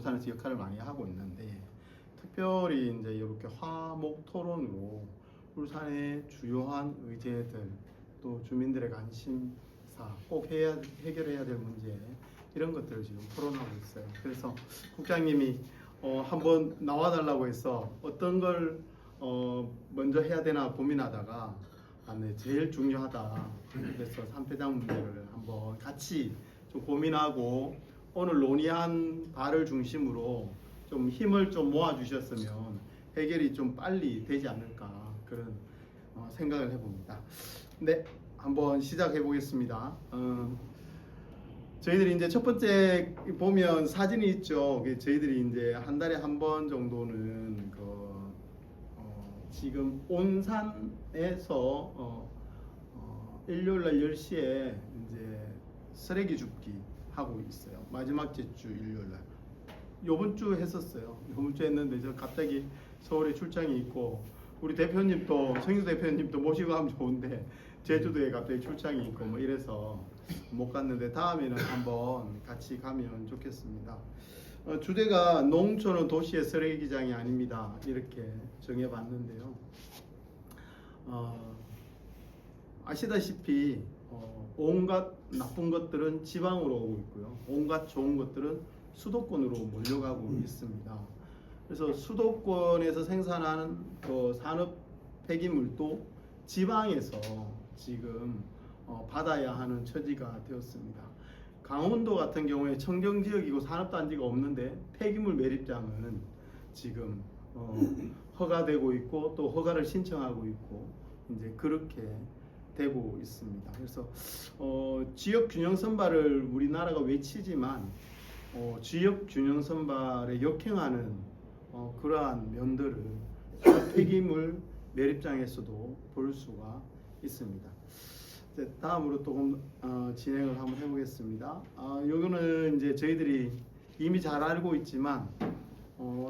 울산에서 역할을 많이 하고 있는데, 특별히 이제 이렇게 화목 토론으로 울산의 주요한 의제들, 또 주민들의 관심사, 꼭 해결해야 될 문제, 이런 것들을 지금 토론하고 있어요. 그래서 국장님이 한번 나와달라고 해서 어떤 걸 먼저 해야 되나 고민하다가 네, 제일 중요하다. 그래서 산패장 문제를 한번 같이 좀 고민하고 오늘 논의한 바를 중심으로 좀 힘을 좀 모아주셨으면 해결이 좀 빨리 되지 않을까, 그런 생각을 해봅니다. 네, 한번 시작해 보겠습니다. 저희들이 이제 첫 번째 보면 사진이 있죠. 저희들이 이제 한 달에 한 번 정도는 지금 온산에서 일요일날 10시에 이제 쓰레기 줍기 하고 있어요. 마지막 주 일요일날. 요번 주 했었어요. 요번 주 했는데 저 갑자기 서울에 출장이 있고, 우리 대표님도, 성희수 대표님도 모시고 하면 좋은데 제주도에 갑자기 출장이 있고 뭐 이래서 못 갔는데, 다음에는 한번 같이 가면 좋겠습니다. 주제가 농촌은 도시의 쓰레기장이 아닙니다, 이렇게 정해봤는데요. 아시다시피 온갖 나쁜 것들은 지방으로 오고 있고요, 온갖 좋은 것들은 수도권으로 몰려가고 있습니다. 그래서 수도권에서 생산하는 산업 폐기물도 지방에서 지금 받아야 하는 처지가 되었습니다. 강원도 같은 경우에 청정지역이고 산업단지가 없는데 폐기물 매립장은 지금 허가되고 있고 또 허가를 신청하고 있고 이제 그렇게 되고 있습니다. 그래서 지역 균형 선발을 우리나라가 외치지만 지역 균형 선발에 역행하는 그러한 면들을 폐기물 매립장에서도 볼 수가 있습니다. 다음으로 조금 진행을 한번 해보겠습니다. 요거는 이제 저희들이 이미 잘 알고 있지만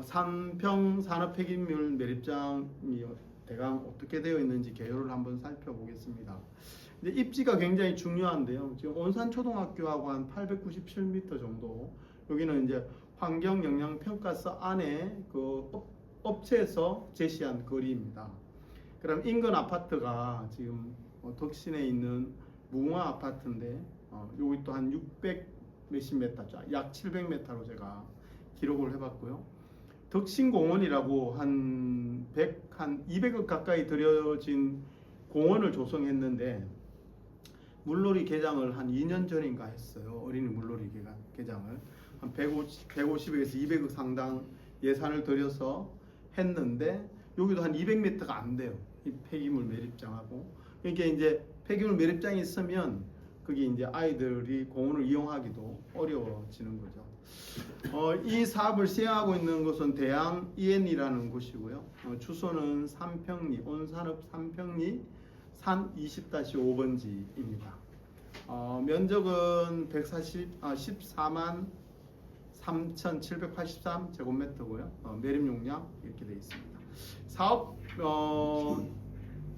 삼평 산업 폐기물 매립장이 대강 어떻게 되어 있는지 개요를 한번 살펴보겠습니다. 이제 입지가 굉장히 중요한데요. 지금 온산초등학교하고 한 897m 정도. 여기는 이제 환경영향평가서 안에 그 업체에서 제시한 거리입니다. 그럼 인근 아파트가 지금 덕신에 있는 무궁화 아파트인데 여기 또 한 600 몇십 메타죠. 약 700m로 제가 기록을 해봤고요. 덕신공원이라고 한 200억 가까이 들여진 공원을 조성했는데 물놀이 개장을 한 2년 전인가 했어요. 어린이 물놀이 개장을 한 150억에서 200억 상당 예산을 들여서 했는데 여기도 한 200m가 안 돼요. 이 폐기물 매립장하고. 그러니까 이제 폐기물 매립장이 있으면 그게 이제 아이들이 공원을 이용하기도 어려워지는 거죠. 이 사업을 시행하고 있는 곳은 대양 EN이라는 곳이고요. 주소는 삼평리, 온산읍 삼평리 산 20-5번지입니다. 면적은 14만 3,783 제곱미터고요. 매립 용량 이렇게 되어 있습니다.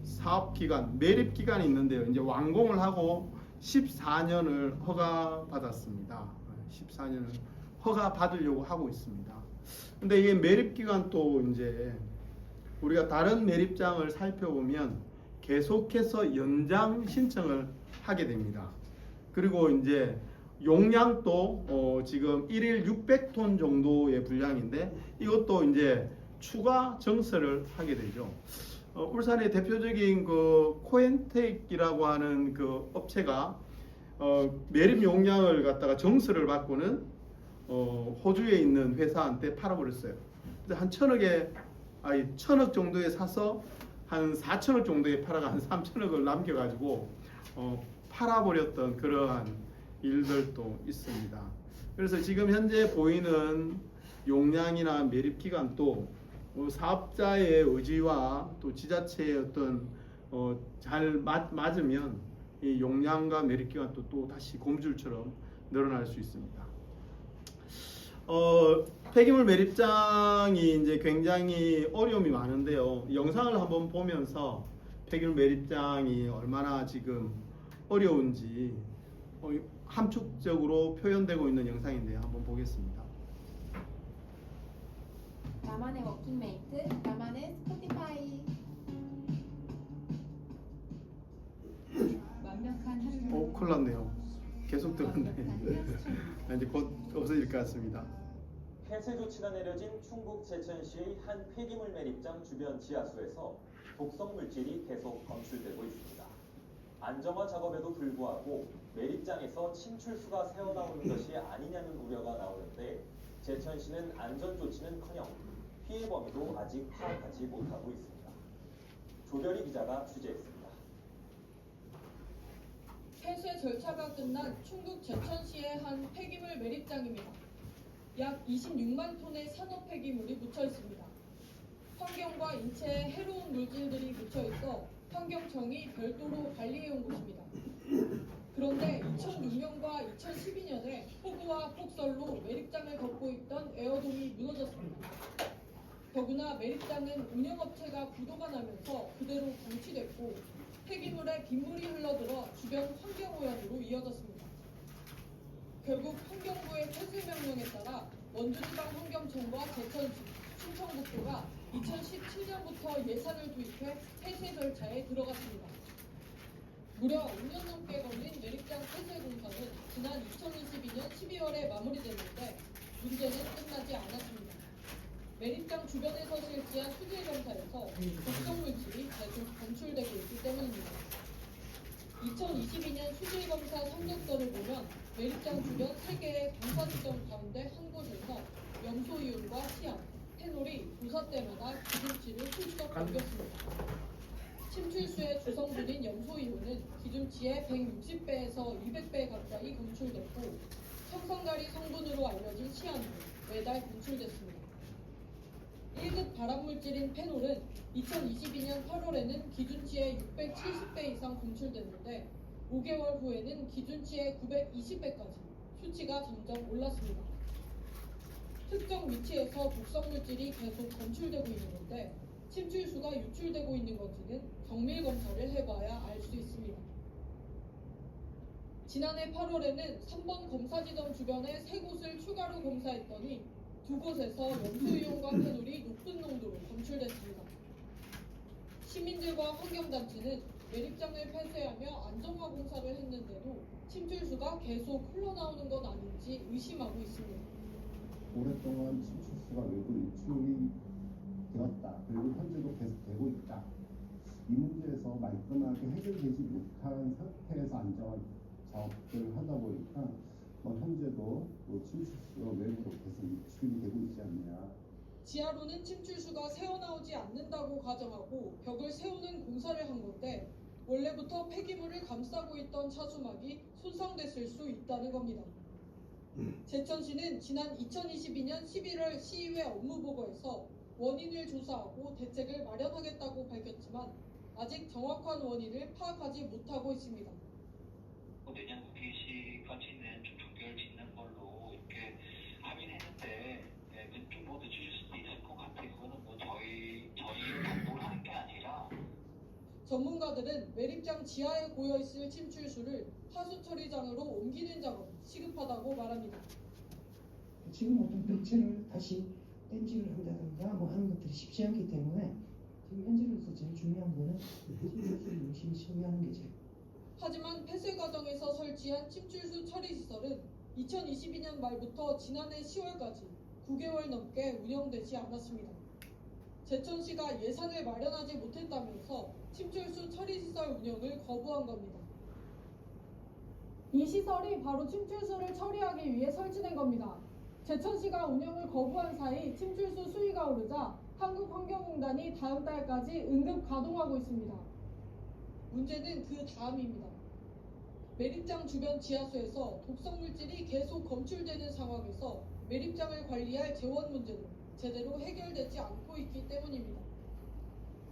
사업 기간, 매립 기간이 있는데요. 이제 완공을 하고 14년을 허가 받았습니다. 14년을 허가 받으려고 하고 있습니다. 근데 이게 매립 기간 또 이제 우리가 다른 매립장을 살펴보면 계속해서 연장 신청을 하게 됩니다. 그리고 이제 용량도 지금 1일 600톤 정도의 분량인데 이것도 이제 추가 정설을 하게 되죠. 울산의 대표적인 그 코엔텍이라고 하는 그 업체가 매립 용량을 갖다가 정설을 받고는 호주에 있는 회사한테 팔아버렸어요. 한 1,000억 정도에 사서 한 4,000억 정도에 팔아가 한 3,000억을 남겨가지고 팔아버렸던 그러한 일들도 있습니다. 그래서 지금 현재 보이는 용량이나 매립 기간도 사업자의 의지와 또 지자체의 어떤 잘 맞으면 이 용량과 매립 기간도 또 다시 고무줄처럼 늘어날 수 있습니다. 폐기물 매립장이 이제 굉장히 어려움이 많은데요. 영상을 한번 보면서 폐기물 매립장이 얼마나 지금 어려운지 함축적으로 표현되고 있는 영상인데요. 한번 보겠습니다. 나만의 워킹메이트, 나만의 스포티파이. 완벽한 하루. 큰일 났네요. 계속 들었네. 이제 곧 없어질 것 같습니다. 폐쇄 조치가 내려진 충북 제천시의 한 폐기물 매립장 주변 지하수에서 독성 물질이 계속 검출되고 있습니다. 안정화 작업에도 불구하고 매립장에서 침출수가 새어나오는 것이 아니냐는 우려가 나오는데 제천시는 안전 조치는커녕 피해 범위도 아직 파악하지 못하고 있습니다. 조별이 기자가 취재했습니다. 폐쇄 절차가 끝난 충북 제천시의 한 폐기물 매립장입니다. 약 26만 톤의 산업 폐기물이 묻혀 있습니다. 환경과 인체에 해로운 물질들이 묻혀 있어 환경청이 별도로 관리해온 곳입니다. 그런데 2006년과 2012년에 폭우와 폭설로 매립장을 덮고 있던 에어돔이 무너졌습니다. 더구나 매립장은 운영업체가 부도가 나면서 그대로 방치됐고 폐기물에 빗물이 흘러들어 주변 환경오염으로 이어졌습니다. 결국 환경부의 폐쇄 명령에 따라 원주지방환경청과 제천시, 충청북도가 2017년부터 예산을 투입해 폐쇄 절차에 들어갔습니다. 무려 5년 넘게 걸린 매립장 폐쇄 공사는 지난 2022년 12월에 마무리됐는데 문제는 끝나지 않았습니다. 매립장 주변에서 실시한 수질 검사에서 독성 물질이 계속 검출되고 있기 때문입니다. 2022년 수질 검사 성적서를 보면 매립장 주변 3개의 공사 지점 가운데 한 곳에서 염소이온과 시암, 페놀이 조사 때마다 기준치를 슬쩍 넘겼습니다. 침출수의 주성분인 염소이온은 기준치의 160배에서 200배 가까이 검출됐고 청산가리 성분으로 알려진 시암도 매달 검출됐습니다. 1급 발암물질인 페놀은 2022년 8월에는 기준치의 670배 이상 검출됐는데 5개월 후에는 기준치의 920배까지 수치가 점점 올랐습니다. 특정 위치에서 독성물질이 계속 검출되고 있는 건데 침출수가 유출되고 있는 건지는 정밀 검사를 해봐야 알 수 있습니다. 지난해 8월에는 3번 검사 지점 주변에 3곳을 추가로 검사했더니 2곳에서 염소이온과 페놀이 높은 농도로 검출됐습니다. 시민들과 환경단체는 매립장을 폐쇄하며 안정화 공사를 했는데도 침출수가 계속 흘러나오는 건 아닌지 의심하고 있습니다. 오랫동안 침출수가 외부 유출이 되었다. 그리고 현재도 계속되고 있다. 이 문제에서 말끔하게 해결되지 못한 상태에서 안정화 작업을 하다 보니까 현재도 침출수가 외부로 계속 유출이 되고 있지 않느냐. 지하로는 침출수가 새어나오지 않는다고 가정하고 벽을 세우는 공사를 한 건데 원래부터 폐기물을 감싸고 있던 차수막이 손상됐을 수 있다는 겁니다. 제천시는 지난 2022년 11월 시의회 업무보고에서 원인을 조사하고 대책을 마련하겠다고 밝혔지만 아직 정확한 원인을 파악하지 못하고 있습니다. 내년 국회시까지는 좀 종결 짓는 걸로 이렇게 합의를 했는데 좀 뭐 늦추실 수도 있을 것 같아요. 그거는 뭐 저희 감독을 하는 게 아니라. 전문가들은 매립장 지하에 고여있을 침출수를 하수 처리장으로 옮기는 작업이 시급하다고 말합니다. 지금 어떤 벽체를 다시 땜질을 한다든가 하는 것들이 쉽지 않기 때문에 지금 현재로서 제일 중요한 거는 침출수를 열심히 처리하는 게 제일. 하지만 폐쇄 과정에서 설치한 침출수 처리 시설은 2022년 말부터 지난해 10월까지 9개월 넘게 운영되지 않았습니다. 제천시가 예산을 마련하지 못했다면서 침출수 처리 시설 운영을 거부한 겁니다. 이 시설이 바로 침출수를 처리하기 위해 설치된 겁니다. 제천시가 운영을 거부한 사이 침출수 수위가 오르자 한국환경공단이 다음 달까지 응급 가동하고 있습니다. 문제는 그 다음입니다. 매립장 주변 지하수에서 독성물질이 계속 검출되는 상황에서 매립장을 관리할 재원 문제도 제대로 해결되지 않고 있기 때문입니다.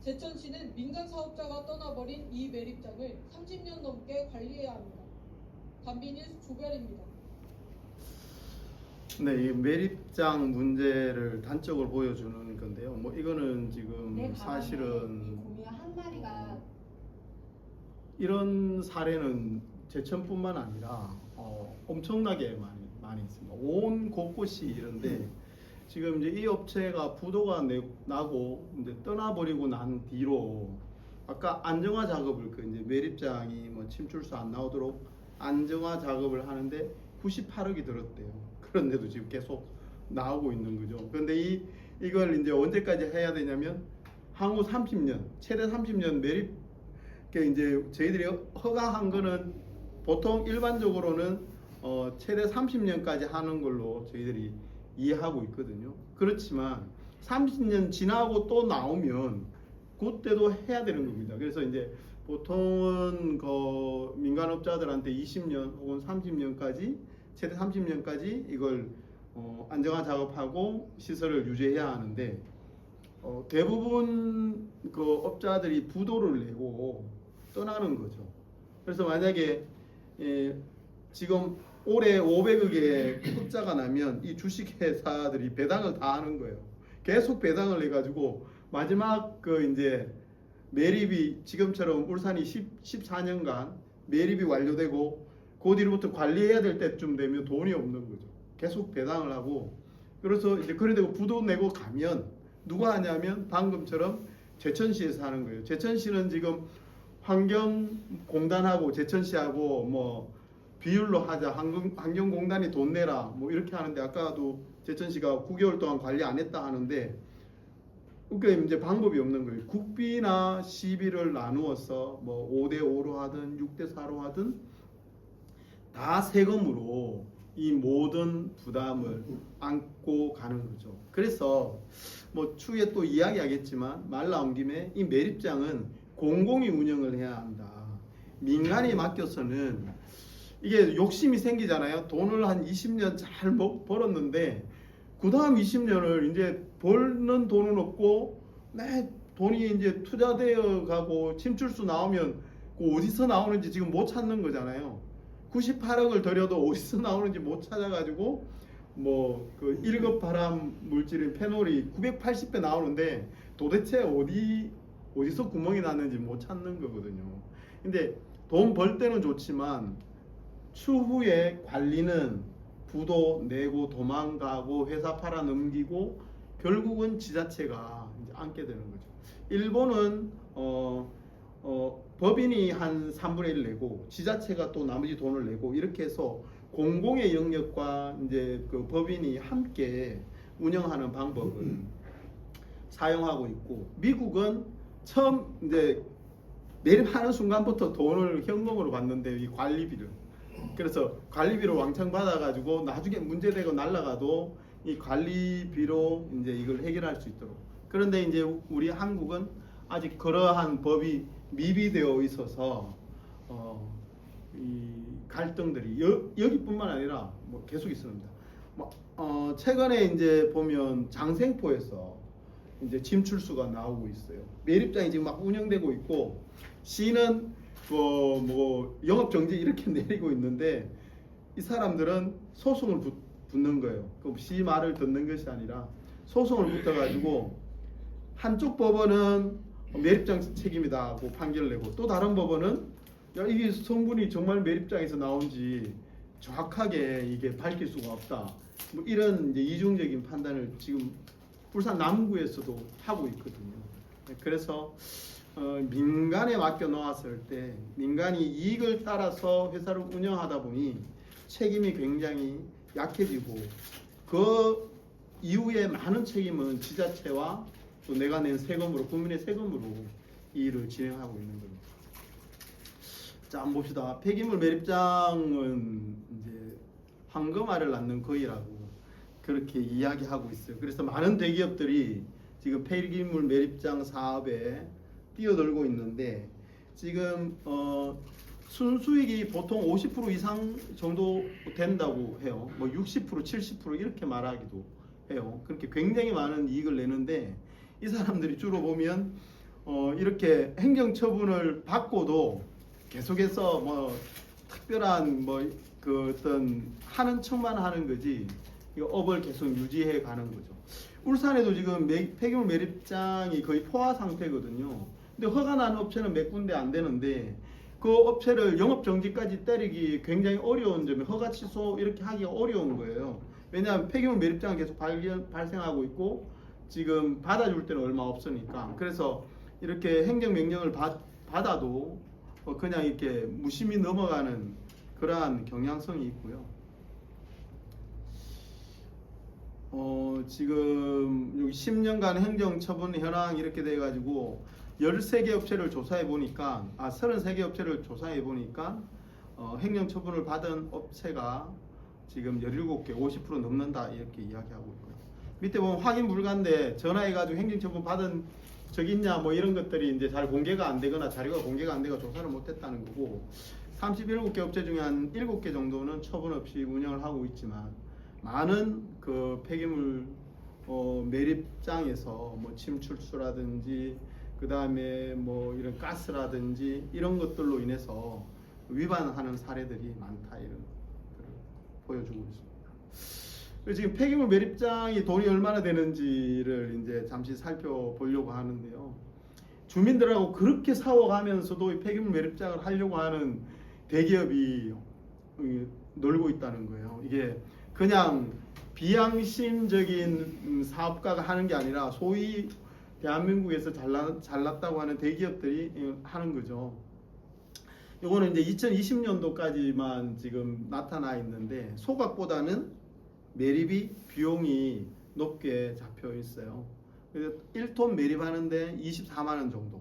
제천시는 민간 사업자가 떠나버린 이 매립장을 30년 넘게 관리해야 합니다. 단비뉴스 조별입니다. 네, 이 매립장 문제를 단적으로 보여주는 건데요. 이거는 지금 사실은 곰이 한 마리가 이런 사례는 제천뿐만 아니라 엄청나게 많이 있습니다. 온 곳곳이 이런데 지금 이제 이 업체가 부도가 나고 이제 떠나버리고 난 뒤로 아까 안정화 작업을 그 이제 매립장이 뭐 침출수 안 나오도록 안정화 작업을 하는데 98억이 들었대요. 그런데도 지금 계속 나오고 있는 거죠. 그런데 이걸 이제 언제까지 해야 되냐면 향후 30년, 최대 30년 매립 이제 저희들이 허가한 거는 보통 일반적으로는 최대 30년까지 하는 걸로 저희들이 이해하고 있거든요. 그렇지만 30년 지나고 또 나오면 그때도 해야 되는 겁니다. 그래서 이제 보통은 그 민간업자들한테 20년 혹은 30년까지 최대 30년까지 이걸 안정화 작업하고 시설을 유지해야 하는데 대부분 그 업자들이 부도를 내고 떠나는 거죠. 그래서 만약에 지금 올해 500억의 흑자가 나면 이 주식회사들이 배당을 다 하는 거예요. 계속 배당을 해가지고 마지막 그 이제 매립이 지금처럼 울산이 14년간 매립이 완료되고 그 뒤로부터 관리해야 될 때쯤 되면 돈이 없는 거죠. 계속 배당을 하고 그래서 이제 그런데 부도 내고 가면 누가 하냐면 방금처럼 제천시에서 하는 거예요. 제천시는 지금 환경공단하고 제천시하고 뭐 비율로 하자, 환경공단이 돈 내라 뭐 이렇게 하는데 아까도 제천시가 9개월 동안 관리 안 했다 하는데 그러니까 이제 방법이 없는 거예요. 국비나 시비를 나누어서 뭐 5대5로 하든 6대4로 하든 다 세금으로 이 모든 부담을 안고 가는 거죠. 그래서 뭐 추후에 또 이야기하겠지만 말 나온 김에 이 매립장은 공공이 운영을 해야 한다. 민간에 맡겨서는 이게 욕심이 생기잖아요. 돈을 한 20년 잘 벌었는데 그 다음 20년을 이제 벌는 돈은 없고 돈이 이제 투자되어 가고 침출수 나오면 그 어디서 나오는지 지금 못 찾는 거잖아요. 98억을 들여도 어디서 나오는지 못 찾아가지고 뭐 그 1급 발암 물질인 페놀이 980배 나오는데 도대체 어디서 구멍이 났는지 못 찾는 거거든요. 근데 돈 벌 때는 좋지만 추후에 관리는 부도 내고 도망가고 회사 팔아 넘기고 결국은 지자체가 이제 안게 되는 거죠. 일본은 법인이 한 3분의 1 내고 지자체가 또 나머지 돈을 내고 이렇게 해서 공공의 영역과 이제 그 법인이 함께 운영하는 방법을 사용하고 있고 미국은 처음 이제 매립하는 순간부터 돈을 현금으로 받는데 이 관리비를 그래서 관리비를 왕창 받아가지고 나중에 문제되고 날라가도 이 관리비로 이제 이걸 해결할 수 있도록. 그런데 이제 우리 한국은 아직 그러한 법이 미비되어 있어서 이 갈등들이 여기뿐만 아니라 뭐 계속 있습니다. 최근에 이제 보면 장생포에서 이제 침출수가 나오고 있어요. 매립장이 지금 막 운영되고 있고 시는 뭐 영업 정지 이렇게 내리고 있는데 이 사람들은 소송을 붙는 거예요. 그 시 말을 듣는 것이 아니라 소송을 붙어가지고 한쪽 법원은 매립장 책임이다 하고 판결을 내고 또 다른 법원은 야 이게 성분이 정말 매립장에서 나온지 정확하게 이게 밝힐 수가 없다. 뭐 이런 이제 이중적인 판단을 지금 울산 남구에서도 하고 있거든요. 그래서 민간에 맡겨 놓았을 때 민간이 이익을 따라서 회사를 운영하다 보니 책임이 굉장히 약해지고 그 이후에 많은 책임은 지자체와 또 내가 낸 세금으로 국민의 세금으로 이 일을 진행하고 있는 겁니다. 자, 한번 봅시다. 폐기물 매립장은 이제 황금알을 낳는 거이라고 그렇게 이야기하고 있어요. 그래서 많은 대기업들이 지금 폐기물 매립장 사업에 뛰어들고 있는데 지금 순수익이 보통 50% 이상 정도 된다고 해요. 뭐 60%, 70% 이렇게 말하기도 해요. 그렇게 굉장히 많은 이익을 내는데 이 사람들이 주로 보면 이렇게 행정처분을 받고도 계속해서 뭐 특별한 뭐 그 어떤 하는 척만 하는 거지 이 업을 계속 유지해 가는 거죠. 울산에도 지금 폐기물 매립장이 거의 포화 상태거든요. 근데 허가 난 업체는 몇 군데 안 되는데 그 업체를 영업 정지까지 때리기 굉장히 어려운 점이 허가 취소 이렇게 하기가 어려운 거예요. 왜냐하면 폐기물 매립장은 계속 발생하고 있고 지금 받아줄 때는 얼마 없으니까. 그래서 이렇게 행정명령을 받아도 그냥 이렇게 무심히 넘어가는 그러한 경향성이 있고요. 지금 여기 10년간 행정처분 현황 이렇게 돼가지고 13개 업체를 조사해 보니까 33개 업체를 조사해 보니까 행정처분을 받은 업체가 지금 17개 50% 넘는다 이렇게 이야기하고 있고요. 밑에 보면 확인 불가인데 전화해가지고 행정처분 받은 적 있냐 뭐 이런 것들이 이제 잘 공개가 안 되거나 자료가 공개가 안 되고 조사를 못했다는 거고 37개 업체 중에 한 7개 정도는 처분 없이 운영을 하고 있지만 많은 그 폐기물 매립장에서 뭐 침출수라든지 그 다음에 뭐 이런 가스라든지 이런 것들로 인해서 위반하는 사례들이 많다 이런 것들을 보여주고 있습니다. 그래서 지금 폐기물 매립장이 돈이 얼마나 되는지를 이제 잠시 살펴보려고 하는데요. 주민들하고 그렇게 싸워가면서도 이 폐기물 매립장을 하려고 하는 대기업이 놀고 있다는 거예요. 이게 그냥 비양심적인 사업가가 하는 게 아니라 소위 대한민국에서 잘났다고 하는 대기업들이 하는 거죠. 이거는 이제 2020년도까지만 지금 나타나 있는데 소각보다는 매립이 비용이 높게 잡혀 있어요. 그래서 1톤 매립하는데 24만 원 정도.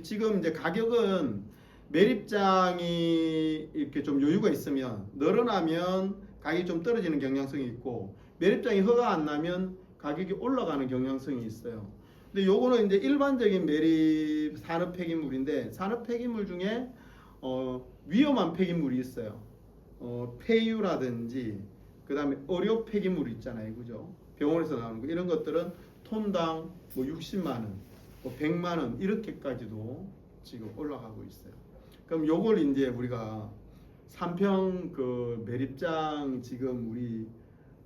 지금 이제 가격은 매립장이 이렇게 좀 여유가 있으면 늘어나면 가격이 좀 떨어지는 경향성이 있고 매립장이 허가 안 나면 가격이 올라가는 경향성이 있어요. 근데 요거는 이제 일반적인 매립 산업 폐기물인데 산업 폐기물 중에 위험한 폐기물이 있어요. 폐유라든지 그 다음에 의료 폐기물 있잖아요, 그죠? 병원에서 나오는 거 이런 것들은 톤당 뭐 60만 원, 뭐 100만 원 이렇게까지도 지금 올라가고 있어요. 그럼 요걸 이제 우리가 3평 그 매립장 지금 우리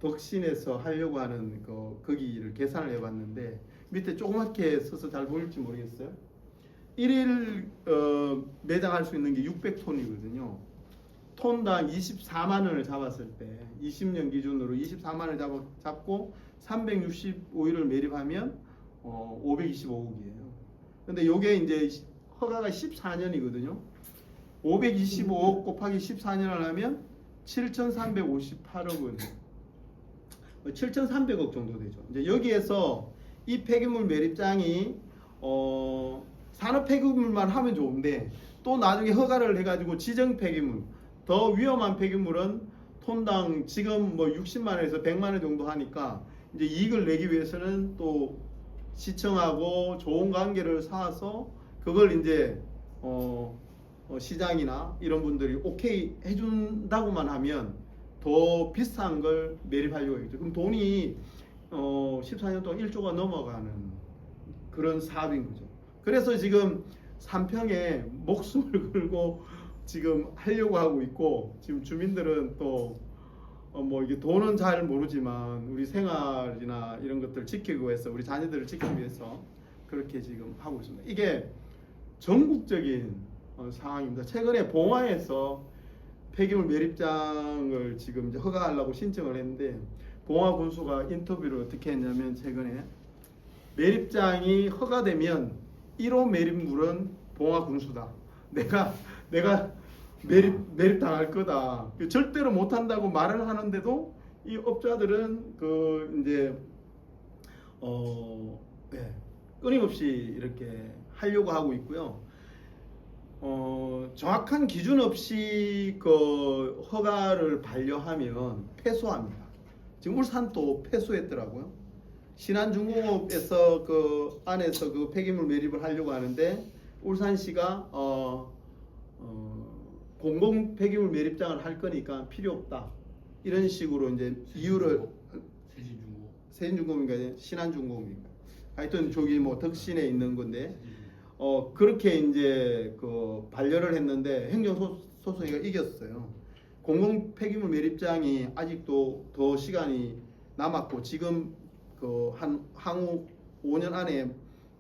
덕신에서 하려고 하는 거기를 계산을 해봤는데 밑에 조그맣게 써서 잘 보일지 모르겠어요. 1일 매장할 수 있는 게 600톤이거든요. 톤당 24만 원을 잡았을 때 20년 기준으로 24만 원을 잡고 365일을 매립하면 525억이에요. 근데 요게 이제 허가가 14년이거든요. 525억 곱하기 14년을 하면 7,358억 원, 7,300억 정도 되죠. 이제 여기에서 이 폐기물 매립장이 산업 폐기물만 하면 좋은데 또 나중에 허가를 해가지고 지정 폐기물, 더 위험한 폐기물은 톤당 지금 뭐 60만 원에서 100만 원 정도 하니까 이제 이익을 내기 위해서는 또 시청하고 좋은 관계를 쌓아서 그걸 이제 시장이나 이런 분들이 오케이 해준다고만 하면 더 비싼 걸 매립하려고 했죠. 그럼 돈이 14년 동안 1조가 넘어가는 그런 사업인 거죠. 그래서 지금 3평에 목숨을 걸고 지금 하려고 하고 있고 지금 주민들은 또 뭐 이게 돈은 잘 모르지만 우리 생활이나 이런 것들을 지키기 위해서 우리 자녀들을 지키기 위해서 그렇게 지금 하고 있습니다. 이게 전국적인 상황입니다. 최근에 봉화에서 폐기물 매립장을 지금 이제 허가하려고 신청을 했는데 봉화 군수가 인터뷰를 어떻게 했냐면 최근에 매립장이 허가되면 1호 매립물은 봉화 군수다. 내가 매립 당할 거다. 절대로 못 한다고 말을 하는데도 이 업자들은 그 이제 끊임없이 이렇게 하려고 하고 있고요. 정확한 기준 없이 그 허가를 반려하면 패소합니다. 지금 울산도 패소했더라고요. 신한중공업에서 그 안에서 그 폐기물 매립을 하려고 하는데 울산시가 공공 폐기물 매립장을 할 거니까 필요 없다. 이런 식으로 이제 이유를 세진중공업인가 신한중공업인가 하여튼 저기 뭐 덕신에 있는 건데 그렇게 이제 그 반려를 했는데 행정소송위가 이겼어요. 공공 폐기물 매립장이 아직도 더 시간이 남았고 지금 그 향후 5년 안에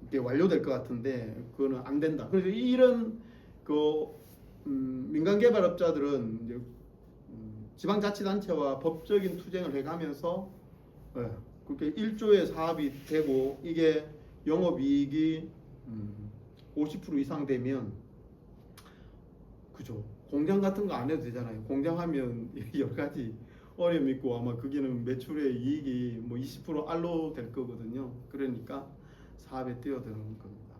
이렇게 완료될 것 같은데 그거는 안 된다. 그래서 이런 그 민간 개발업자들은 이제 지방자치단체와 법적인 투쟁을 해가면서 그렇게 1조의 사업이 되고 이게 영업이익이 50% 이상 되면 그죠. 공장 같은 거 안 해도 되잖아요. 공장 하면 여러 가지 어려움이 있고 아마 거기는 매출의 이익이 뭐 20% 알로 될 거거든요. 그러니까 사업에 뛰어드는 겁니다.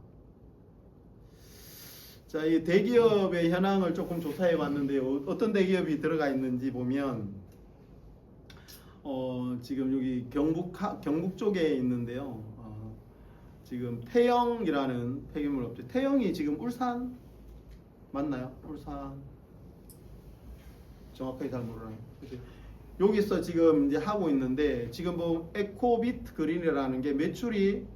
자, 이 대기업의 현황을 조금 조사해 봤는데요. 어떤 대기업이 들어가 있는지 보면 지금 여기 경북 쪽에 있는데요. 지금 태영이라는 폐기물 업체. 태영이 지금 울산 맞나요? 울산 정확하게 잘 모르나요? 여기서 지금 이제 하고 있는데 지금 뭐 에코비트 그린이라는 게 매출이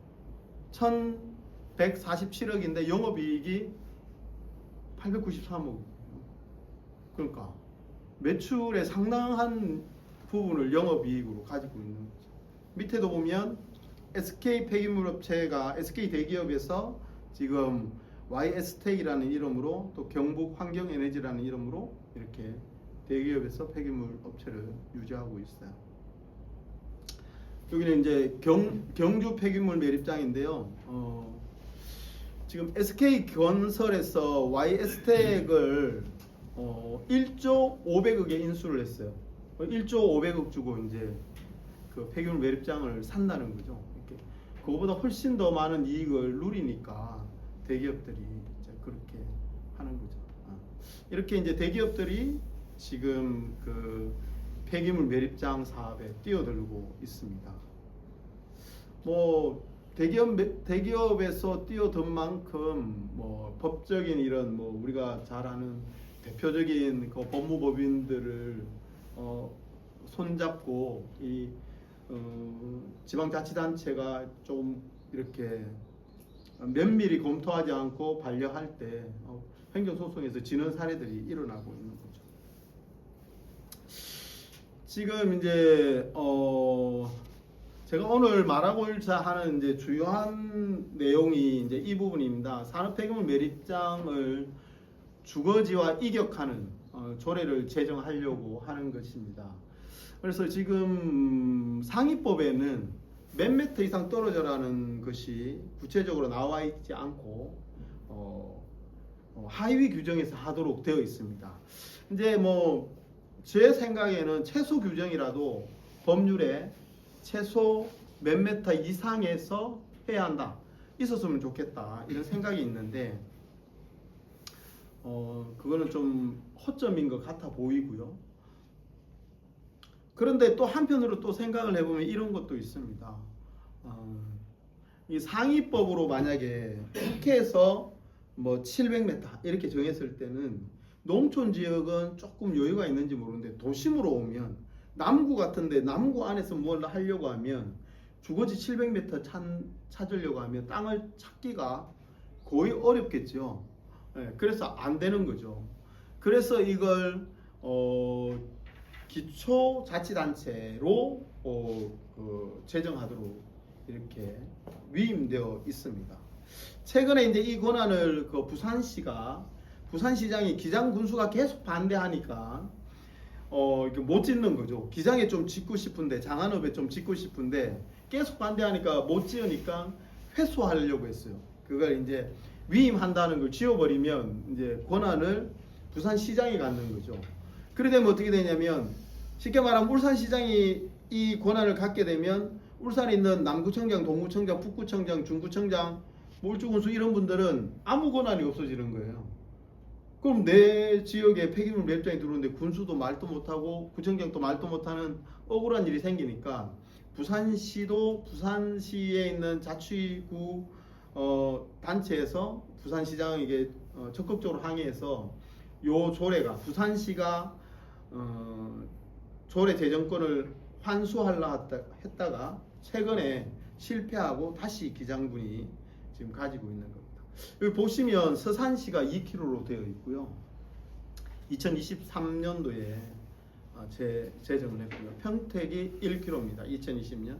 1,147억인데 영업이익이 893억. 그러니까 매출의 상당한 부분을 영업이익으로 가지고 있는 거죠. 밑에도 보면 SK 폐기물업체가 SK 대기업에서 지금 YS텍이라는 이름으로 또 경북 환경에너지라는 이름으로 이렇게 대기업에서 폐기물 업체를 유지하고 있어요. 여기는 이제 경주 폐기물 매립장인데요. 지금 SK 건설에서 YS텍을 1조 500억에 인수를 했어요. 1조 500억 주고 이제 그 폐기물 매립장을 산다는 거죠. 이렇게 그거보다 훨씬 더 많은 이익을 누리니까 대기업들이 이제 그렇게 하는 거죠. 이렇게 이제 대기업들이 지금 그 폐기물 매립장 사업에 뛰어들고 있습니다. 뭐 대기업에서 뛰어든 만큼 뭐 법적인 이런 뭐 우리가 잘 아는 대표적인 그 법무법인들을 손잡고 이 지방자치단체가 좀 이렇게 면밀히 검토하지 않고 반려할 때 행정소송에서 지는 사례들이 일어나고 있는 거죠. 지금 이제 제가 오늘 말하고자 하는 이제 주요한 내용이 이제 이 부분입니다. 산업폐기물 매립장을 주거지와 이격하는 조례를 제정하려고 하는 것입니다. 그래서 지금 상위법에는 몇 미터 이상 떨어져라는 것이 구체적으로 나와 있지 않고 하위 규정에서 하도록 되어 있습니다. 이제 뭐 제 생각에는 최소 규정이라도 법률에 최소 몇 미터 이상에서 해야 한다. 있었으면 좋겠다. 이런 생각이 있는데 그거는 좀 허점인 것 같아 보이고요. 그런데 또 한편으로 또 생각을 해보면 이런 것도 있습니다. 이 상위법으로 만약에 국회에서 뭐 700m 이렇게 정했을 때는 농촌 지역은 조금 여유가 있는지 모르는데 도심으로 오면 남구 같은데 남구 안에서 뭘 하려고 하면 주거지 700m 찾으려고 하면 땅을 찾기가 거의 어렵겠죠. 그래서 안 되는 거죠. 그래서 이걸 기초자치단체로 제정하도록 이렇게 위임되어 있습니다. 최근에 이제 이 권한을 그 부산시장이 기장 군수가 계속 반대하니까 이렇게 못 짓는 거죠. 기장에 좀 짓고 싶은데 장안읍에 좀 짓고 싶은데 계속 반대하니까 못 지으니까 회수하려고 했어요. 그걸 이제 위임한다는 걸 지워버리면 이제 권한을 부산시장이 갖는 거죠. 그래 되면 어떻게 되냐면 쉽게 말하면 울산시장이 이 권한을 갖게 되면 울산에 있는 남구청장, 동구청장, 북구청장, 중구청장, 몰주군수 이런 분들은 아무 권한이 없어지는 거예요. 그럼 내 지역에 폐기물 매립장이 들어오는데 군수도 말도 못하고 구청장도 말도 못하는 억울한 일이 생기니까 부산시도 부산시에 있는 자치구 단체에서 부산시장에게 적극적으로 항의해서 요 조례가 부산시가 조례 제정권을 환수하려 했다가 최근에 실패하고 다시 기장군이 지금 가지고 있는 겁니다. 여기 보시면 서산시가 2km로 되어 있고요. 2023년도에 제정을 했고요. 평택이 1km입니다. 2020년.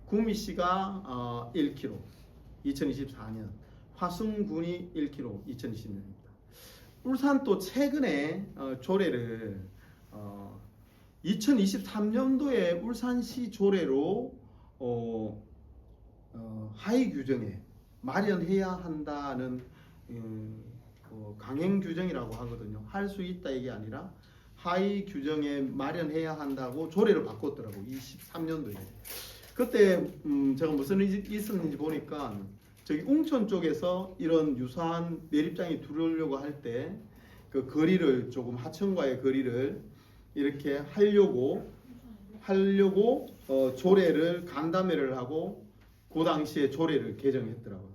구미시가 1km. 2024년. 화순군이 1km. 2020년입니다. 울산도 최근에 조례를 2023년도에 울산시 조례로 하위 규정에 마련해야 한다는 강행 규정이라고 하거든요. 할 수 있다 이게 아니라 하위 규정에 마련해야 한다고 조례를 바꿨더라고 23년도에. 그때 제가 무슨 일이 있었는지 보니까 저기 웅천 쪽에서 이런 유사한 매립장이 들어오려고 할 때 그 거리를 조금 하천과의 거리를 이렇게 하려고 조례를 간담회를 하고 그 당시에 조례를 개정했더라고요.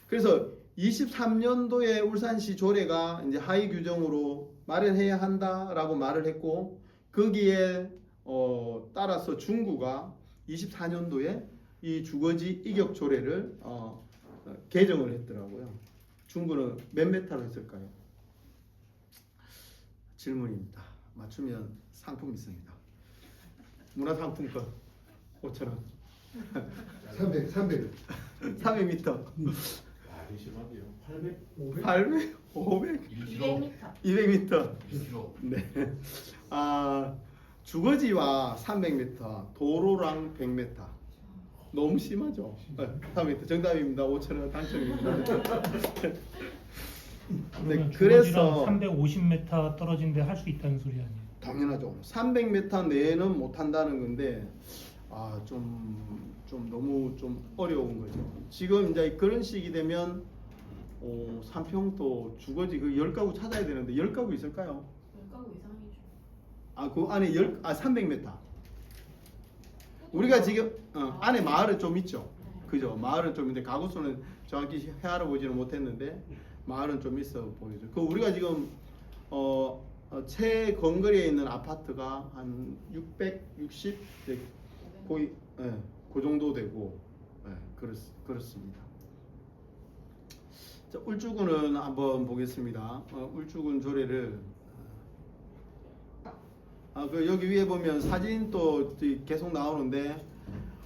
그래서 23년도에 울산시 조례가 이제 하위 규정으로 마련해야 한다라고 말을 했고 거기에 따라서 중구가 24년도에 이 주거지 이격 조례를 개정을 했더라고요. 중구는 몇 메타로 했을까요? 질문입니다. 맞추면 상품 있습니다. 문화상품권 5,000원. 300. 300m. 아, 되게 심하게요. 800, 500, 800, 500, 1km, 200m. 1km. 네. 주거지와 300m, 도로랑 100m. 너무 심하죠? 300m. 정답입니다. 5,000원 당첨입니다. 네, 그래서 350m 떨어진 데 할 수 있다는 소리 아니에요? 당연하죠. 300m 내에는 못 한다는 건데 좀 너무 좀 어려운 거죠. 지금 이제 그런 시기 되면 삼평도 주거지 그 10가구 찾아야 되는데 10가구 있을까요? 10가구 이상이죠. 그 안에 300m. 우리가 지금 안에 마을은 좀 있죠. 그죠? 마을은 좀 있는데 가구 수는 정확히 헤아려 보지는 못했는데 마을은 좀 있어 보이죠. 그 우리가 지금 최건거리에 있는 아파트가 한 660 거의 그 정도 되고 그렇습니다. 자, 울주군은 한번 보겠습니다. 울주군 조례를 여기 위에 보면 사진 또 계속 나오는데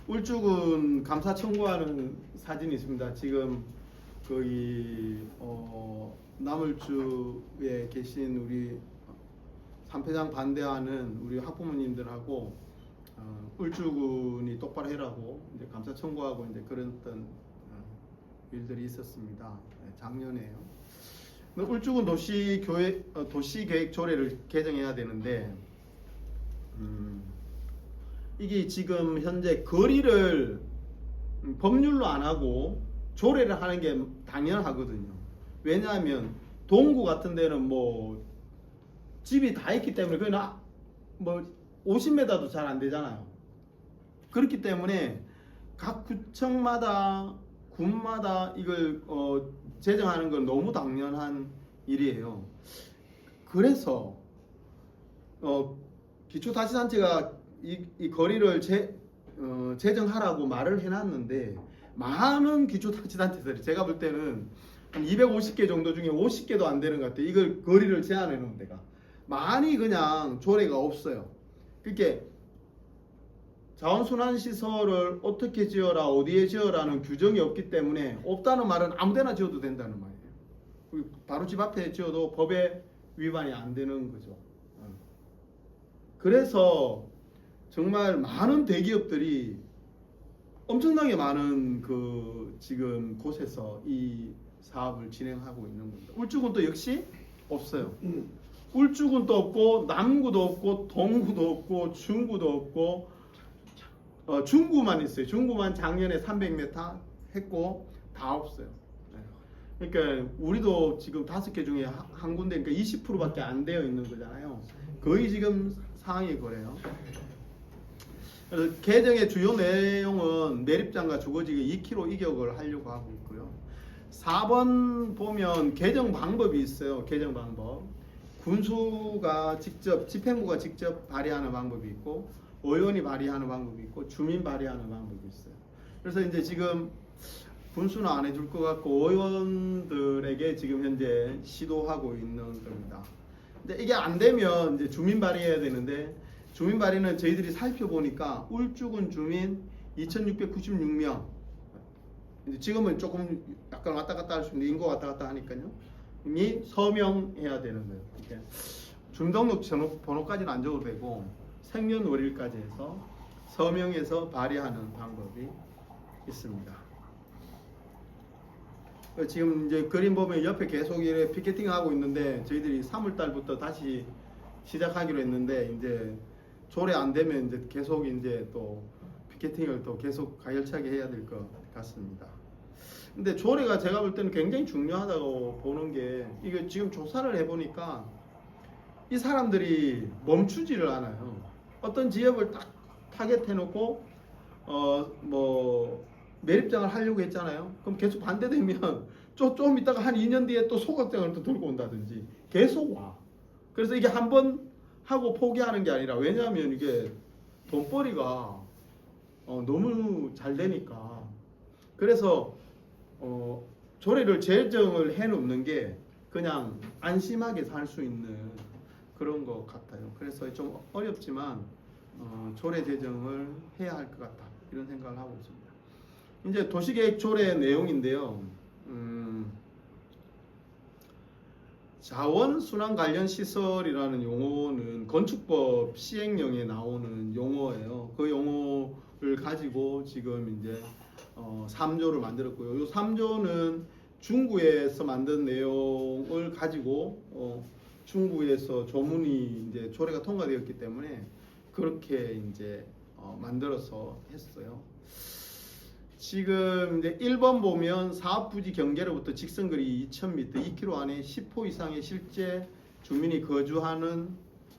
울주군 감사 청구하는 사진이 있습니다. 지금 거기 나물주에 계신 우리 삼패장 반대하는 우리 학부모님들하고 울주군이 똑바로 해라고 이제 감사 청구하고 이제 그런 어떤 일들이 있었습니다. 작년에요. 울주군 도시계획 조례를 개정해야 되는데 이게 지금 현재 거리를 법률로 안 하고 조례를 하는 게 당연하거든요. 왜냐하면 동구 같은 데는 뭐 집이 다 있기 때문에 그냥 뭐 50m도 잘 안 되잖아요. 그렇기 때문에 각 구청마다 군마다 이걸 제정하는 건 너무 당연한 일이에요. 그래서 기초자치단체가 이 거리를 제정하라고 말을 해놨는데 많은 기초자치단체들이 제가 볼 때는 한 250개 정도 중에 50개도 안 되는 것 같아요. 이걸 거리를 제한해 놓은 데가 많이 그냥 조례가 없어요. 그러니까 자원순환시설을 어떻게 지어라 어디에 지어라는 규정이 없기 때문에 없다는 말은 아무데나 지어도 된다는 말이에요. 바로 집 앞에 지어도 법에 위반이 안 되는 거죠. 그래서 정말 많은 대기업들이 엄청나게 많은 지금 곳에서 이 사업을 진행하고 있는 겁니다. 울주군도 역시 없어요. 울주군도 없고 남구도 없고 동구도 없고 중구도 없고 중구만 있어요. 중구만 작년에 300m 했고 다 없어요. 그러니까 우리도 지금 5개 중에 한 군데 그러니까 20%밖에 안 되어 있는 거잖아요. 거의 지금 상황이 그래요. 그래서 개정의 주요 내용은 매립장과 주거지가 2km 이격을 하려고 하고 있고요. 4번 보면 개정 방법이 있어요. 개정 방법. 군수가 직접, 집행부가 직접 발의하는 방법이 있고 의원이 발의하는 방법이 있고 주민 발의하는 방법이 있어요. 그래서 이제 지금 군수는 안 해줄 것 같고 의원들에게 지금 현재 시도하고 있는 겁니다. 근데 이게 안 되면 이제 주민 발의해야 되는데 주민 발의는 저희들이 살펴보니까 울주군 주민 2,696명. 지금은 조금 약간 왔다 갔다 할 수 있는데 인구 왔다 갔다 하니까요. 이 서명해야 되는 거예요. 이렇게 주민등록 번호까지는 안 줘도 되고 생년월일까지 해서 서명해서 발의하는 방법이 있습니다. 지금 이제 그림 보면 옆에 계속 이렇게 피켓팅 하고 있는데 저희들이 3월 달부터 다시 시작하기로 했는데 이제 조례 안 되면 이제 계속 이제 또 피켓팅을 또 계속 가열차게 해야 될 것 같습니다. 근데 조례가 제가 볼 때는 굉장히 중요하다고 보는 게 이게 지금 조사를 해보니까 이 사람들이 멈추지를 않아요. 어떤 지역을 딱 타겟해놓고 뭐 매립장을 하려고 했잖아요. 그럼 계속 반대되면 좀 있다가 한 2년 뒤에 또 소각장을 또 들고 온다든지 계속 와. 그래서 이게 한 번 하고 포기하는 게 아니라 왜냐하면 이게 돈벌이가 너무 잘 되니까 그래서 조례를 제정을 해놓는 게 그냥 안심하게 살 수 있는 그런 것 같아요. 그래서 좀 어렵지만 조례 제정을 해야 할 것 같다 이런 생각을 하고 있습니다. 이제 도시계획 조례 내용인데요. 자원순환 관련 시설이라는 용어는 건축법 시행령에 나오는 용어예요. 그 용어를 가지고 지금 이제 3조를 만들었고요. 이 3조는 중구에서 만든 내용을 가지고 중구에서 조문이 이제 조례가 통과되었기 때문에 그렇게 이제 만들어서 했어요. 지금 이제 1번 보면 사업부지 경계로부터 직선거리 2000m, 2km 안에 10호 이상의 실제 주민이 거주하는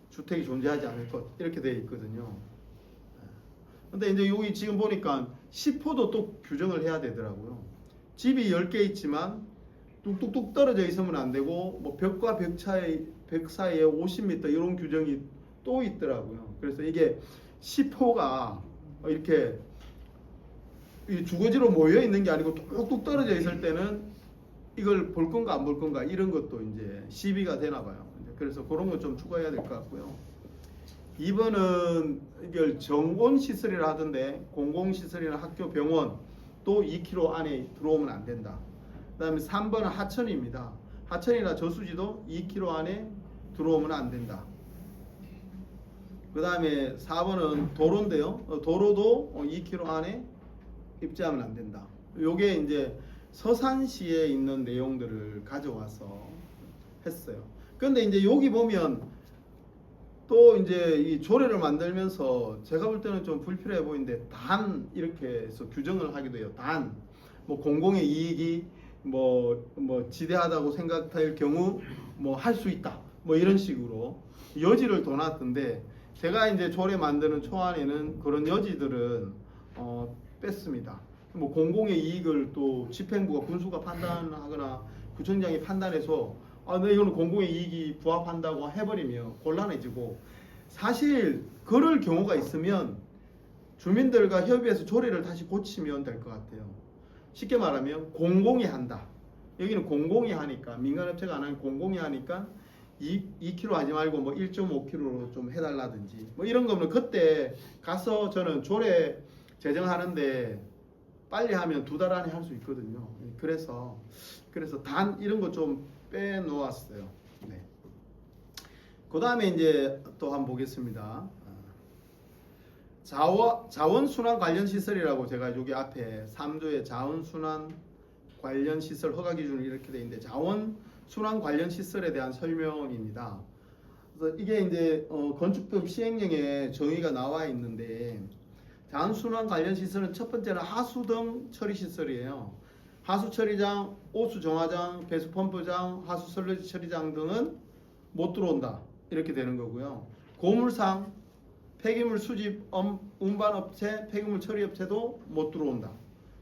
주택이 존재하지 않을 것 이렇게 되어 있거든요. 근데 이제 여기 지금 보니까 10호도 또 규정을 해야 되더라고요. 집이 10개 있지만 뚝뚝뚝 떨어져 있으면 안 되고 뭐 벽과 벽 사이에 50m 이런 규정이 또 있더라고요. 그래서 이게 10호가 이렇게 이 주거지로 모여 있는 게 아니고 뚝뚝 떨어져 있을 때는 이걸 볼 건가 안 볼 건가 이런 것도 이제 시비가 되나 봐요. 그래서 그런 거 좀 추가해야 될 것 같고요. 2번은 이걸 정원 시설이라 하던데 공공시설이나 학교, 병원 또 2km 안에 들어오면 안 된다. 그 다음에 3번은 하천입니다. 하천이나 저수지도 2km 안에 들어오면 안 된다. 그 다음에 4번은 도로인데요. 도로도 2km 안에 입지하면 안 된다. 요게 이제 서산시에 있는 내용들을 가져와서 했어요. 그런데 이제 여기 보면 또 이제 이 조례를 만들면서 제가 볼 때는 좀 불필요해 보이는데 단 이렇게 해서 규정을 하기도 해요. 단 뭐 공공의 이익이 뭐 지대하다고 생각될 경우 뭐 할 수 있다. 뭐 이런 식으로 여지를 둬놨던데 제가 이제 조례 만드는 초안에는 그런 여지들은 뺐습니다. 뭐 공공의 이익을 또 집행부가 군수가 판단하거나 구청장이 판단해서 네, 이거는 공공의 이익이 부합한다고 해버리면 곤란해지고 사실 그럴 경우가 있으면 주민들과 협의해서 조례를 다시 고치면 될 것 같아요. 쉽게 말하면 공공이 한다. 여기는 공공이 하니까 민간업체가 안 하는 공공이 하니까 2km 하지 말고 뭐 1.5km로 좀 해달라든지 뭐 이런 거면 그때 가서 저는 조례 제정하는데 빨리 하면 2달 안에 할 수 있거든요. 그래서 단 이런 거 좀 빼놓았어요. 네. 그 다음에 이제 또 한번 보겠습니다. 자원순환 관련 시설이라고 제가 여기 앞에 3조의 자원순환 관련 시설 허가 기준이 이렇게 돼 있는데 자원순환 관련 시설에 대한 설명입니다. 그래서 이게 이제 건축법 시행령에 정의가 나와 있는데 자원순환 관련 시설은 첫 번째는 하수 등 처리 시설이에요. 하수 처리장, 오수 정화장, 배수 펌프장, 하수 슬러지 처리장 등은 못 들어온다. 이렇게 되는 거고요. 고물상, 폐기물 수집 운반업체, 폐기물 처리업체도 못 들어온다.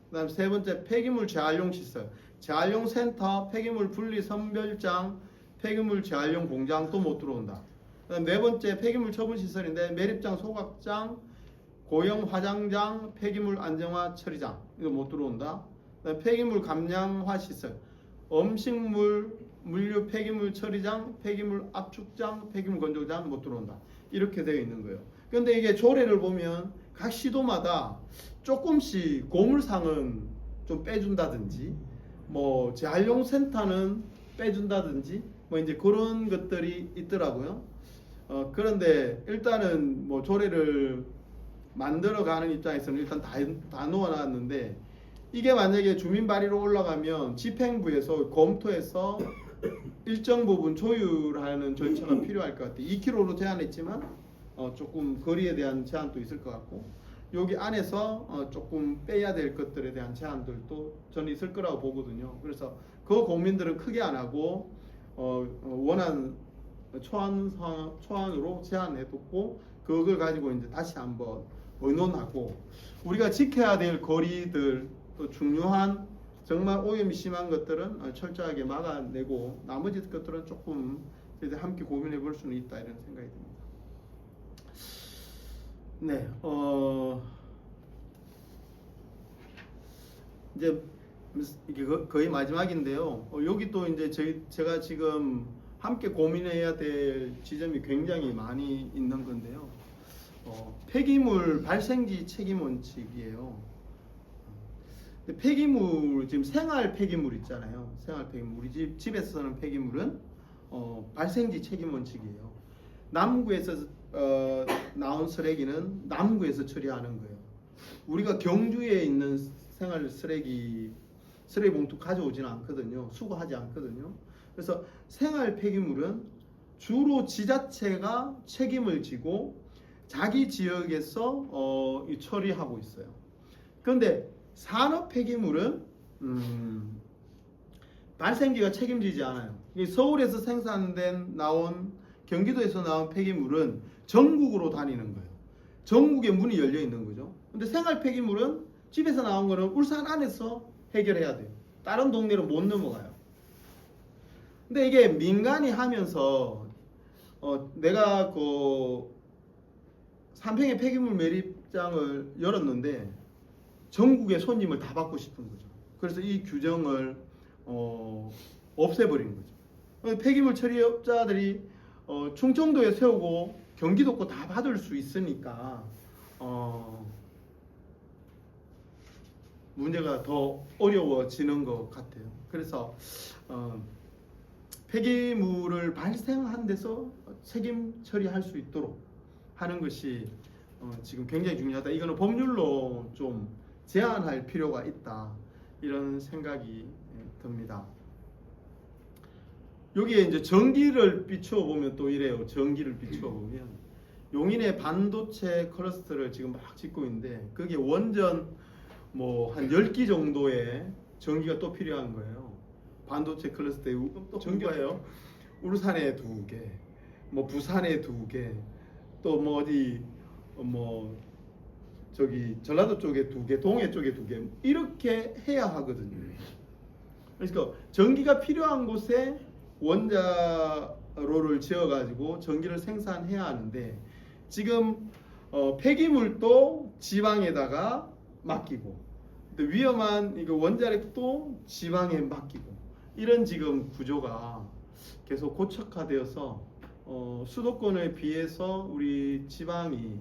그 다음 세 번째 폐기물 재활용 시설, 재활용 센터, 폐기물 분리 선별장, 폐기물 재활용 공장도 못 들어온다. 그 다음 네 번째 폐기물 처분 시설인데 매립장, 소각장, 고형 화장장, 폐기물 안정화 처리장 이거 못 들어온다. 그다음에 폐기물 감량화 시설, 음식물 물류 폐기물 처리장, 폐기물 압축장, 폐기물 건조장 못 들어온다. 이렇게 되어 있는 거예요. 그런데 이게 조례를 보면 각 시도마다 조금씩 고물상은 좀 빼준다든지, 뭐 재활용 센터는 빼준다든지, 뭐 이제 그런 것들이 있더라고요. 그런데 일단은 뭐 조례를 만들어가는 입장에서는 일단 다 놓아놨는데 이게 만약에 주민 발의로 올라가면 집행부에서 검토해서 일정 부분 조율하는 절차가 필요할 것 같아요. 2km로 제한했지만 조금 거리에 대한 제한도 있을 것 같고 여기 안에서 조금 빼야 될 것들에 대한 제한들도 저는 있을 거라고 보거든요. 그래서 그 고민들은 크게 안 하고 원한 초안으로 제한해뒀고 그걸 가지고 이제 다시 한번 의논하고 우리가 지켜야 될 거리들 또 중요한 정말 오염이 심한 것들은 철저하게 막아내고 나머지 것들은 조금 이제 함께 고민해 볼 수는 있다 이런 생각이 듭니다. 네, 이제 이게 거의 마지막인데요. 여기 또 이제 제가 지금 함께 고민해야 될 지점이 굉장히 많이 있는 건데요. 폐기물 발생지 책임 원칙이에요. 근데 폐기물 지금 생활 폐기물 있잖아요. 생활 폐기물 우리 집에서 쓰는 폐기물은 발생지 책임 원칙이에요. 남구에서 나온 쓰레기는 남구에서 처리하는 거예요. 우리가 경주에 있는 생활 쓰레기 봉투 가져오지는 않거든요. 수거하지 않거든요. 그래서 생활 폐기물은 주로 지자체가 책임을 지고 자기 지역에서 처리하고 있어요. 그런데 산업 폐기물은 발생지가 책임지지 않아요. 서울에서 나온 경기도에서 나온 폐기물은 전국으로 다니는 거예요. 전국에 문이 열려 있는 거죠. 근데 생활 폐기물은 집에서 나온 거는 울산 안에서 해결해야 돼요. 다른 동네로 못 넘어가요. 근데 이게 민간이 하면서 내가 그 삼평의 폐기물 매립장을 열었는데 전국의 손님을 다 받고 싶은 거죠. 그래서 이 규정을 없애버린 거죠. 폐기물 처리업자들이 충청도에 세우고 경기도 거 다 받을 수 있으니까 문제가 더 어려워지는 것 같아요. 그래서 폐기물을 발생한 데서 책임 처리할 수 있도록 하는 것이 지금 굉장히 중요하다. 이거는 법률로 좀 제한할 필요가 있다. 이런 생각이 듭니다. 여기에 이제 전기를 비추어 보면 또 이래요. 전기를 비추어 보면 용인의 반도체 클러스터를 지금 막 짓고 있는데 그게 원전 뭐 한 10기 정도의 전기가 또 필요한 거예요. 반도체 클러스터에 또 전기가요. 울산에 2개, 뭐 부산에 2개, 또 뭐 어디 뭐 저기 전라도 쪽에 2개, 동해 쪽에 2개 이렇게 해야 하거든요. 그러니까 전기가 필요한 곳에 원자로를 지어가지고 전기를 생산해야 하는데 지금 폐기물도 지방에다가 맡기고 또 위험한 이거 원자력도 지방에 맡기고 이런 지금 구조가 계속 고착화되어서 수도권에 비해서 우리 지방이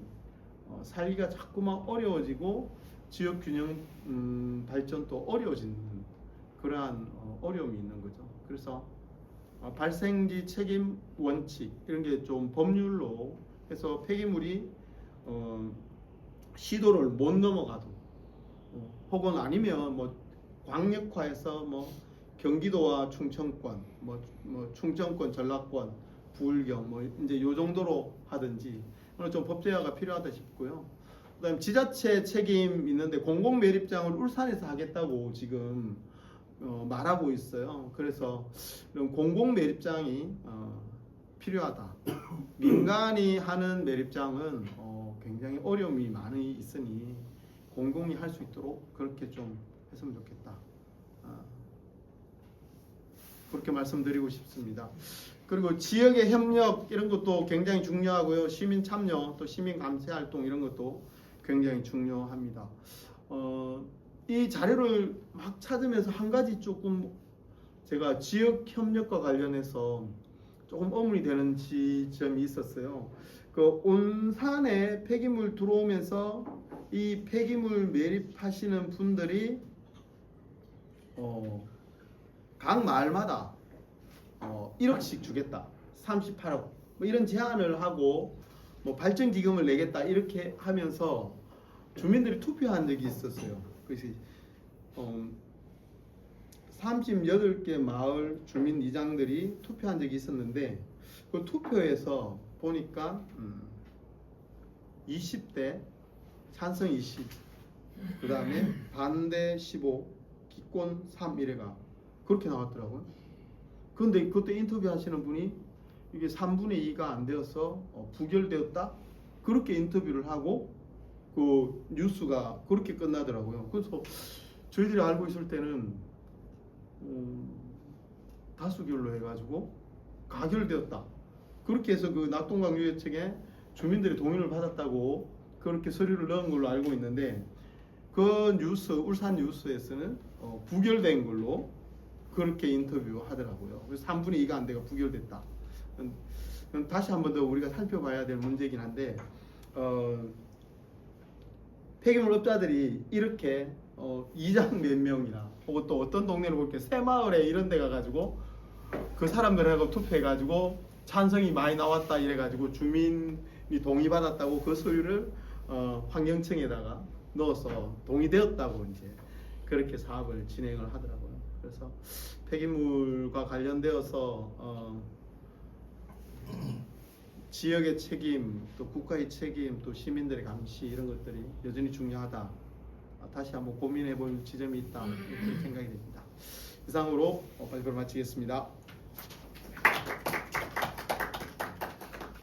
살기가 자꾸만 어려워지고 지역 균형 발전도 어려워지는 그러한 어려움이 있는 거죠. 그래서 발생지 책임 원칙 이런 게 좀 법률로 해서 폐기물이 시도를 못 넘어가도 혹은 아니면 뭐 광역화해서 뭐 경기도와 충청권 뭐 충청권 전라권 부울경 뭐 이제 요 정도로 하든지 오늘 좀 법제화가 필요하다 싶고요. 그다음 지자체 책임 있는데 공공 매립장을 울산에서 하겠다고 지금 말하고 있어요. 그래서 이런 공공 매립장이 필요하다. 민간이 하는 매립장은 굉장히 어려움이 많이 있으니 공공이 할 수 있도록 그렇게 좀 했으면 좋겠다. 그렇게 말씀드리고 싶습니다. 그리고 지역의 협력 이런 것도 굉장히 중요하고요. 시민 참여 또 시민 감시 활동 이런 것도 굉장히 중요합니다. 이 자료를 막 찾으면서 한 가지 조금 제가 지역 협력과 관련해서 조금 의문이 되는 지점이 있었어요. 그 온산에 폐기물 들어오면서 이 폐기물 매립하시는 분들이 각 마을마다 1억씩 주겠다. 38억 뭐 이런 제안을 하고 뭐 발전 기금을 내겠다 이렇게 하면서 주민들이 투표한 적이 있었어요. 그래서 38개 마을 주민 이장들이 투표한 적이 있었는데 그 투표에서 보니까 20대 찬성 20, 그 다음에 반대 15, 기권 3 이래가 그렇게 나왔더라고요. 그런데 그때 인터뷰 하시는 분이 이게 3분의 2가 안 되어서 부결되었다 그렇게 인터뷰를 하고 그 뉴스가 그렇게 끝나더라고요. 그래서 저희들이 알고 있을 때는 다수결로 해가지고 가결되었다 그렇게 해서 그 낙동강유회청에 주민들의 동의를 받았다고 그렇게 서류를 넣은 걸로 알고 있는데 그 뉴스 울산 뉴스에서는 부결된 걸로 그렇게 인터뷰하더라고요. 그래서 3분의 2가 안 돼가 부결됐다. 다시 한 번 더 우리가 살펴봐야 될 문제이긴 한데 폐기물 업자들이 이렇게 이장 몇 명이나 혹은 또 어떤 동네를 볼게 새마을에 이런 데 가가지고 그 사람들하고 투표해가지고 찬성이 많이 나왔다 이래가지고 주민이 동의받았다고 그 서류를 환경청에다가 넣어서 동의되었다고 이제 그렇게 사업을 진행을 하더라고요. 그래서 폐기물과 관련되어서 지역의 책임, 또 국가의 책임, 또 시민들의 감시 이런 것들이 여전히 중요하다. 다시 한번 고민해 볼 지점이 있다 이렇게 생각이 됩니다. 이상으로 발표를 마치겠습니다.